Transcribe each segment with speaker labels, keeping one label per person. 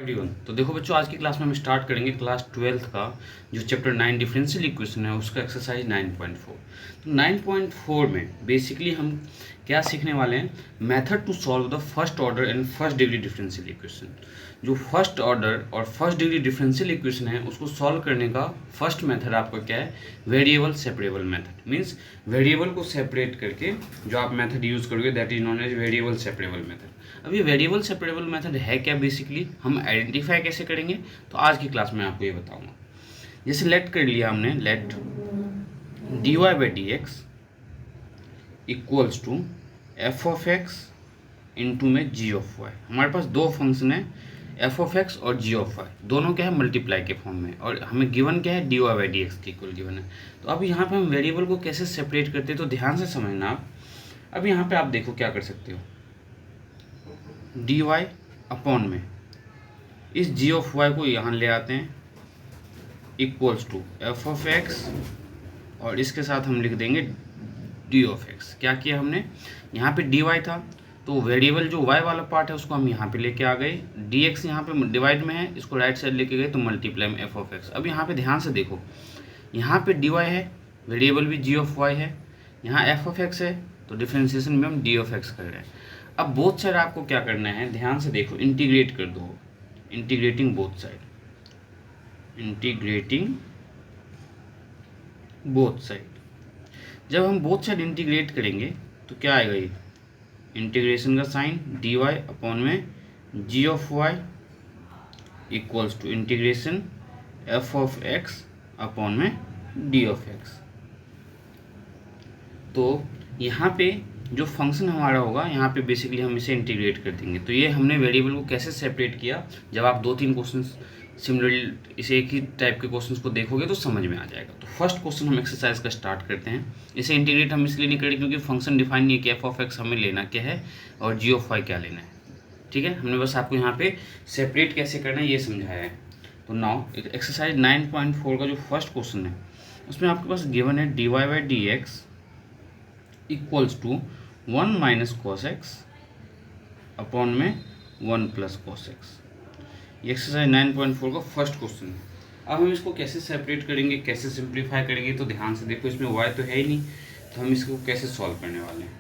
Speaker 1: Everyone. तो देखो बच्चों, आज की क्लास में हम स्टार्ट करेंगे क्लास 12th का जो चैप्टर 9 डिफरेंशियल इक्वेशन है उसका एक्सरसाइज 9.4। तो 9.4 में बेसिकली हम क्या सीखने वाले हैं, method to solve the first order and first degree differential equation. जो फर्स्ट ऑर्डर और फर्स्ट डिग्री डिफरेंशियल इक्वेशन है उसको सॉल्व करने का फर्स्ट मेथड आपका क्या है, variable separable method. Means variable को सेपरेट करके जो आप मेथड यूज़ करोगे that is known as variable separable method. अब ये वेरिएबल सेपरेबल मेथड है क्या, बेसिकली हम आइडेंटिफाई कैसे करेंगे, तो आज की क्लास में आपको ये बताऊंगा। जैसे लेट कर लिया हमने, let dy by D X equals to F of X into में जी ऑफ वाई। हमारे पास दो फंक्शन है, एफ ऑफ एक्स और जी ऑफ वाई, दोनों क्या है मल्टीप्लाई के फॉर्म में, और हमें गिवन क्या है, dy बाई डी एक्स के इक्वल गिवन है। तो अब यहाँ पे हम वेरिएबल को कैसे सेपरेट करते हैं, तो ध्यान से समझना आप। अब यहाँ पे आप देखो क्या कर सकते हो, डी वाई अपॉन में इस जी ऑफ वाई को यहाँ ले आते हैं equals to F of X, और इसके साथ हम लिख देंगे डी ऑफ एक्स। क्या किया हमने, यहाँ पे डी वाई था तो वेरिएबल जो वाई वाला पार्ट है उसको हम यहाँ पे लेके आ गए, डी एक्स यहाँ पे डिवाइड में है, इसको राइट साइड लेके गए तो मल्टीप्लाई में एफ ऑफ एक्स। अब यहाँ पे ध्यान से देखो, यहाँ पे डी वाई है, वेरिएबल भी जी ऑफ वाई है, यहाँ एफ ऑफ एक्स है, तो डिफ्रेंसिएशन में हम डी ऑफ एक्स कर रहे हैं। अब बोथ साइड आपको क्या करना है, ध्यान से देखो, इंटीग्रेट कर दो, integrating both side, integrating both side. जब हम बोथ साइड इंटीग्रेट करेंगे तो क्या आएगा, ये इंटीग्रेशन का साइन डी वाई अपॉन में जी of y equals to integration f of x upon में डी ऑफ एक्स। तो यहाँ पे जो फंक्शन हमारा होगा, यहाँ पे बेसिकली हम इसे इंटीग्रेट कर देंगे। तो ये हमने वेरिएबल को कैसे सेपरेट किया, जब आप 2-3 क्वेश्चन सिमिलरली इसे एक ही टाइप के क्वेश्चंस को देखोगे तो समझ में आ जाएगा। तो फर्स्ट क्वेश्चन हम एक्सरसाइज का स्टार्ट करते हैं। इसे इंटीग्रेट हम इसलिए नहीं करेंगे क्योंकि फंक्शन डिफाइन नहीं है कि एफ ऑफ एक्स हमें लेना क्या है और जी ऑफ वाई क्या लेना है। ठीक है, हमने बस आपको यहाँ पे सेपरेट कैसे करना है ये समझाया है। तो नाउ एक्सरसाइज 9.4 का जो फर्स्ट क्वेश्चन है उसमें आपके पास गिवन है D Y by D X equals to 1 minus cos X upon में 1 प्लस कॉस एक्स। ये एक्सरसाइज 9.4 का फर्स्ट क्वेश्चन है। अब हम इसको कैसे सेपरेट करेंगे, कैसे सिंप्लीफाई करेंगे, तो ध्यान से देखो, इसमें y तो है ही नहीं, तो हम इसको कैसे सॉल्व करने वाले हैं।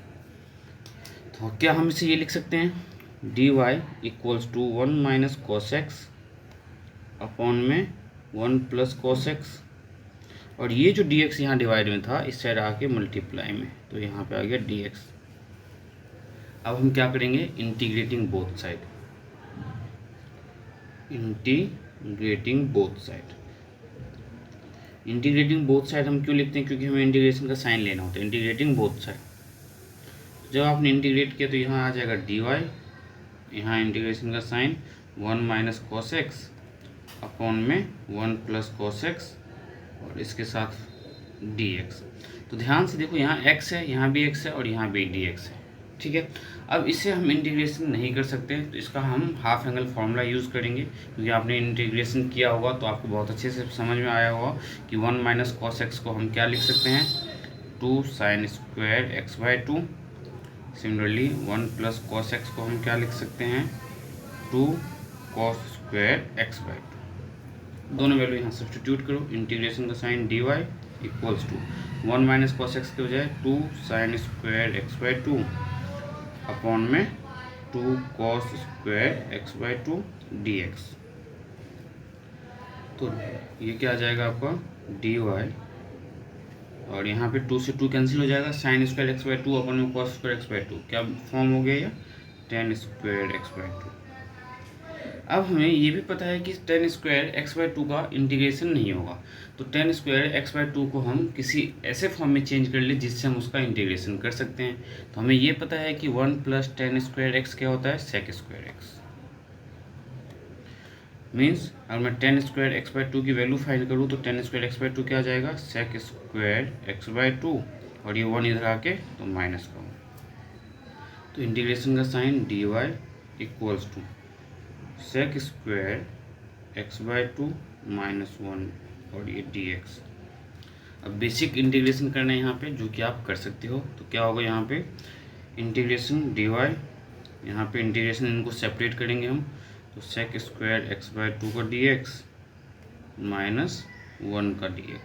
Speaker 1: तो क्या हम इसे ये लिख सकते हैं, D Y equals to 1 minus cos X upon में 1 प्लस कॉस एक्स, और ये जो डी एक्स यहाँ डिवाइड में था इस साइड आके मल्टीप्लाई में, तो यहाँ पे आ गया डी एक्स। अब हम क्या करेंगे, integrating both side, integrating both side. Integrating both side हम क्यों लिखते हैं, क्योंकि हमें इंटीग्रेशन का साइन लेना होता है। इंटीग्रेटिंग बोथ साइड, जब आपने इंटीग्रेट किया तो यहाँ आ जाएगा डी वाई, यहाँ इंटीग्रेशन का sign 1 minus cos X upon में 1 प्लस कॉस एक्स, और इसके साथ डी एक्स। तो ध्यान से देखो, यहाँ एक्स है, यहाँ भी एक्स है, और यहाँ भी डी एक्स है। ठीक है, अब इसे हम इंटीग्रेशन नहीं कर सकते, तो इसका हम हाफ एंगल फार्मूला यूज़ करेंगे, क्योंकि आपने इंटीग्रेशन किया होगा तो आपको बहुत अच्छे से समझ में आया होगा कि 1 माइनस कॉस एक्स को हम क्या लिख सकते हैं, 2 sine square X by 2। Similarly 1 plus cos x को हम क्या लिख सकते हैं, 2 कॉस स्क्वायर एक्स बाई 2। दोनों वैल्यू यहाँ सब्सटीट्यूट करो, इंटीग्रेशन का sign D Y equals to 1 minus cos X के बजाय 2 sine square X by 2 upon में 2 cos square X by 2 D X. तो ये क्या आ जाएगा आपका डी वाई, और यहाँ पे 2 से 2 कैंसिल हो जाएगा, sign square X by 2 upon में कॉस स्क्वायर एक्स बाई 2, क्या फॉर्म हो गया ये, टेन स्क्वायर एक्स बाई 2। अब हमें ये भी पता है कि टेन स्क्वायर एक्स बाई 2 का इंटीग्रेशन नहीं होगा, तो टेन स्क्वायर एक्स बाई 2 को हम किसी ऐसे फॉर्म में चेंज कर ले जिससे हम उसका इंटीग्रेशन कर सकते हैं। तो हमें ये पता है कि 1 प्लस टेन स्क्वायर एक्स क्या होता है, सेक स्क्वायर एक्स। मीन्स अगर मैं टेन स्क्वायर एक्स बाई 2 की वैल्यू फाइंड करूँ तो टेन स्क्वायर एक्स बाई 2 क्या आ जाएगा, सेक स्क्वायर एक्स बाई 2, और ये 1 इधर आके तो माइनस का हो। तो इंटीग्रेशन का sign D Y equals to sec square X by 2 minus 1, और ये डी एक्स। अब बेसिक इंटीग्रेशन करना है यहाँ पे, जो कि आप कर सकते हो। तो क्या होगा, यहाँ पे इंटीग्रेशन डी वाई, यहाँ पे इंटीग्रेशन, इनको सेपरेट करेंगे हम, तो सेक स्क्वायर x/2 का dx माइनस 1 का dx।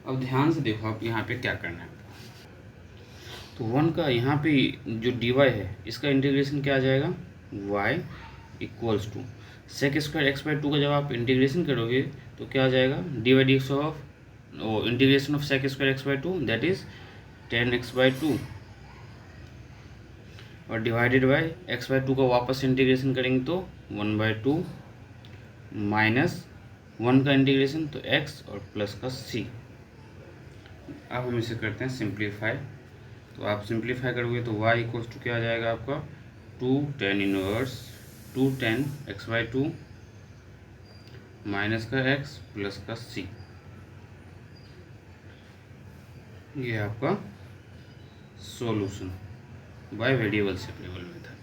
Speaker 1: अब ध्यान से देखो आप यहाँ पे क्या करना है। तो 1 का यहाँ पे जो dy है इसका इंटीग्रेशन क्या आ जाएगा, y equals to sec square x/2 का जब आप इंटीग्रेशन करोगे तो क्या आ जाएगा, dy/dx of integration of sec square x/2 that is 10x/2 और डिवाइडेड बाय x/2 का वापस इंटीग्रेशन करेंगे तो 1/2 माइनस 1 का इंटीग्रेशन तो x और प्लस का c। अब हम इसे करते हैं सिंप्लीफाई। तो आप सिंप्लीफाई करोगे तो y इक्वल्स टू क्या आ जाएगा आपका 2 tan inverse 2 tan x/2 minus का x प्लस का c। ये आपका solution by variable separable method.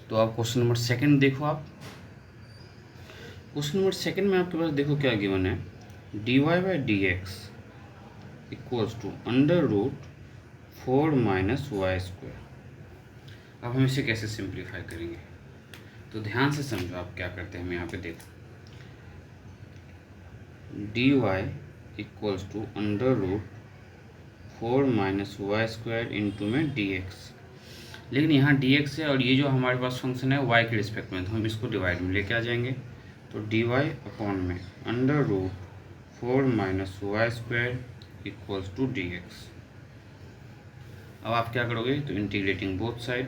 Speaker 1: तो आप क्वेश्चन नंबर सेकंड देखो। आप क्वेश्चन नंबर सेकंड में आपके पास देखो क्या गिवन है, dy/dx equals to √4 minus Y square. अब हम इसे कैसे सिंप्लीफाई करेंगे, तो ध्यान से समझो आप क्या करते हैं। हम यहाँ पे देखो dy equals to √4 minus Y square into में dx, लेकिन यहाँ dx है और ये जो हमारे पास फंक्शन है y के रिस्पेक्ट में, तो हम इसको डिवाइड में लेके आ जाएंगे। तो dy अपॉन में √4 minus Y square equals to dx। अब आप क्या करोगे, तो इंटीग्रेटिंग बोथ साइड,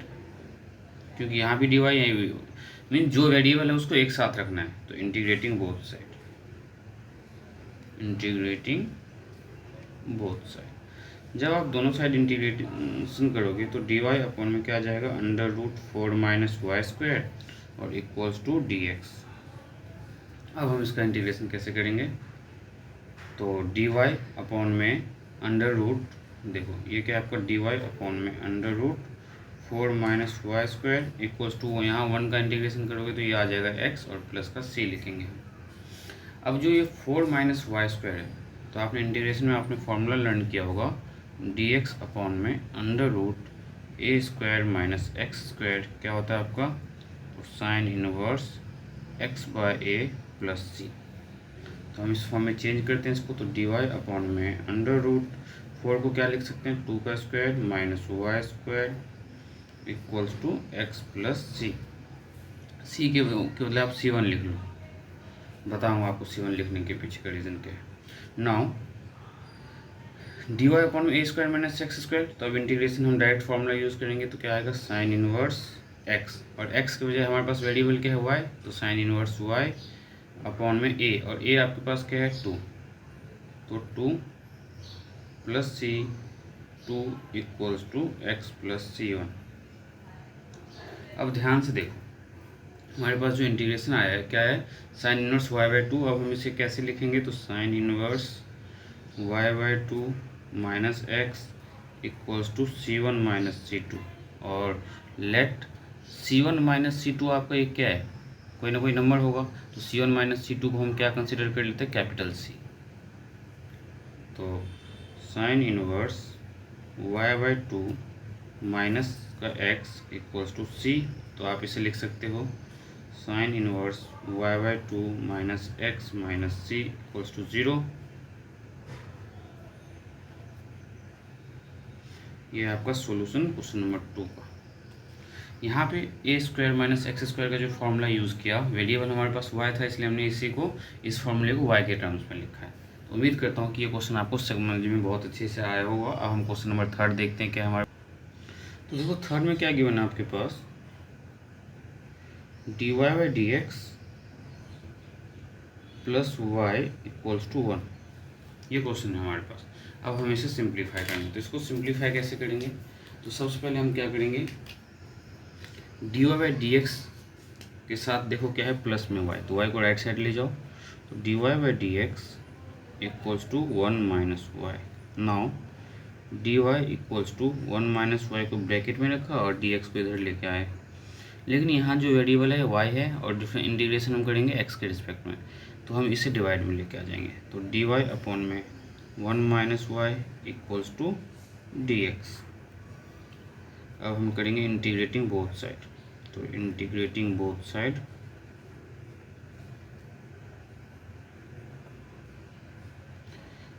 Speaker 1: क्योंकि यहाँ भी dy यहीं भी मीन जो वेरिएबल है उसको एक साथ रखना है, तो integrating both side, integrating both side. जब आप दोनों साइड इंटीग्रेशन करोगे तो dy अपॉन में क्या आ जाएगा, √4 माइनस वाई स्क्वायर और इक्वल्स टू dx। अब हम इसका इंटीग्रेशन कैसे करेंगे, तो dy अपॉन में अंडर रूट, देखो ये क्या आपका dy अपॉन में √4 minus Y square equals to, यहाँ 1 का इंटीग्रेशन करोगे तो ये आ जाएगा x और प्लस का c लिखेंगे हम। अब जो ये 4 माइनस वाई स्क्वायर है, तो आपने इंटीग्रेशन में आपने फॉर्मूला लर्न किया होगा dx अपॉन में √a² माइनस x² क्या होता है आपका, तो sine inverse x/a plus c। तो हम इस फॉर्म में चेंज करते हैं इसको, तो dy अपॉन में √4 को क्या लिख सकते हैं, 2 का square minus Y square equals to x plus C. C के बदले आप c1 लिख लो, बताऊँगा आपको c1 लिखने के पीछे का रीज़न क्या है। नाउ dy अपॉन में a² माइनस x², तो अब इंटीग्रेशन हम डायरेक्ट फार्मूला यूज़ करेंगे, तो क्या आएगा साइन इनवर्स x, और x के बजाय हमारे पास वेरिएबल क्या है y, तो साइन इनवर्स y अपॉन में a, और a आपके पास क्या है 2, तो 2 plus c 2 equals to x plus c1। अब ध्यान से देखो हमारे पास जो इंटीग्रेशन आया है क्या है, साइन इनवर्स y/2। अब हम इसे कैसे लिखेंगे, तो sine inverse y/2 minus x equals to c1 minus c2, और लेट c1 माइनस c2 आपका एक क्या है, कोई ना कोई नंबर होगा, तो c1 माइनस c2 को हम क्या कंसिडर कर लेते हैं, कैपिटल C। तो साइन इनवर्स y/2 माइनस का x इक्वल्स टू c, तो आप इसे लिख सकते हो sine inverse y/2 minus x minus c equals to 0। ये आपका सॉल्यूशन क्वेश्चन नंबर 2 का। यहाँ पे a² माइनस x² का जो फॉर्मूला यूज़ किया, वेरिएबल हमारे पास y था इसलिए हमने इसी को, इस फॉर्मूले को y के टर्म्स में लिखा है। तो उम्मीद करता हूँ कि ये क्वेश्चन आपको समझ में बहुत अच्छे से आया होगा। अब हम क्वेश्चन नंबर 3 देखते हैं क्या हमारे, तो देखो 3 में क्या गिवन है आपके पास, dy/dx plus y equals to 1, ये क्वेश्चन है हमारे पास। अब हम इसे सिंप्लीफाई करेंगे, तो इसको सिंप्लीफाई कैसे करेंगे, तो सबसे पहले हम क्या करेंगे, dy/dx के साथ देखो क्या है प्लस में y, तो y को राइट साइड ले जाओ, तो dy/dx equals to 1 minus Y. Now dy equals to 1 minus Y को ब्रैकेट में रखा और dx को इधर लेके आए, लेकिन यहाँ जो वेरिएबल है y है और डिफरेंट इंटीग्रेशन हम करेंगे x के रिस्पेक्ट में, तो हम इसे डिवाइड में लेके आ जाएंगे। तो dy अपॉन में 1 minus Y equals to dx। अब हम करेंगे इंटीग्रेटिंग बोथ साइड। तो इंटीग्रेटिंग बोथ साइड,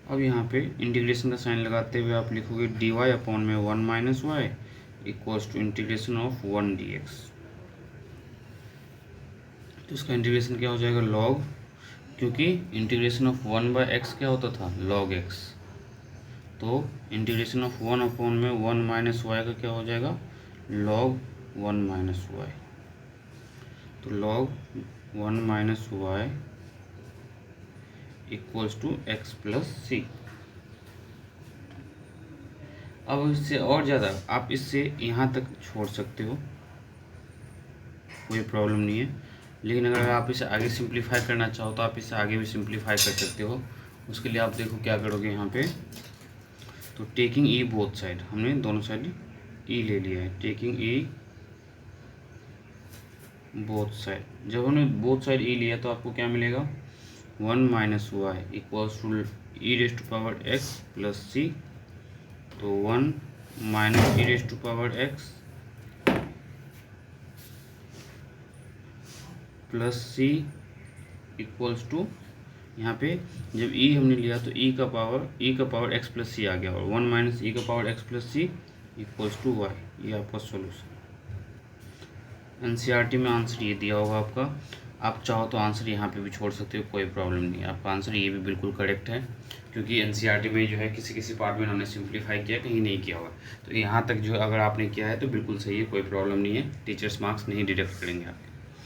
Speaker 1: अब यहाँ पे इंटीग्रेशन का साइन लगाते हुए आप लिखोगे dy अपॉन में 1 minus Y equals to integration of 1 dx। तो इसका इंटीग्रेशन क्या हो जाएगा, log, क्योंकि इंटीग्रेशन ऑफ 1 बाय एक्स क्या होता था, log x। तो इंटीग्रेशन ऑफ 1 अपॉन में 1 माइनस वाई का क्या हो जाएगा, log 1 माइनस वाई। तो log 1 minus Y equals to x plus c. अब इससे और ज़्यादा आप इससे यहाँ तक छोड़ सकते हो, कोई प्रॉब्लम नहीं है। लेकिन अगर आप इसे आगे सिंप्लीफाई करना चाहो तो आप इसे आगे भी सिंप्लीफाई कर सकते हो। उसके लिए आप देखो क्या करोगे यहाँ पे, तो टेकिंग ई बोथ साइड, हमने दोनों साइड ई ले लिया है, टेकिंग ई बोथ साइड। जब हमने बोथ साइड ई लिया तो आपको क्या मिलेगा, 1 minus Y equals to e raise to power x plus c. तो 1 minus e raise to power x plus c equals to, यहाँ पे जब ई हमने लिया तो ई का पावर एक्स प्लस सी आ गया, और 1 माइनस ई का power x plus c equals to y. ये आपका सॉल्यूशन। एनसीईआरटी में आंसर ये दिया होगा आपका। आप चाहो तो आंसर यहाँ पे भी छोड़ सकते हो, कोई प्रॉब्लम नहीं है। आपका आंसर ये भी बिल्कुल करेक्ट है, क्योंकि एनसीईआरटी में जो है किसी किसी पार्ट में उन्होंने सिंप्लीफाई किया, कहीं नहीं किया हुआ। तो यहाँ तक जो अगर आपने किया है तो बिल्कुल सही है, कोई प्रॉब्लम नहीं है। टीचर्स मार्क्स नहीं डिडक्ट करेंगे आपके।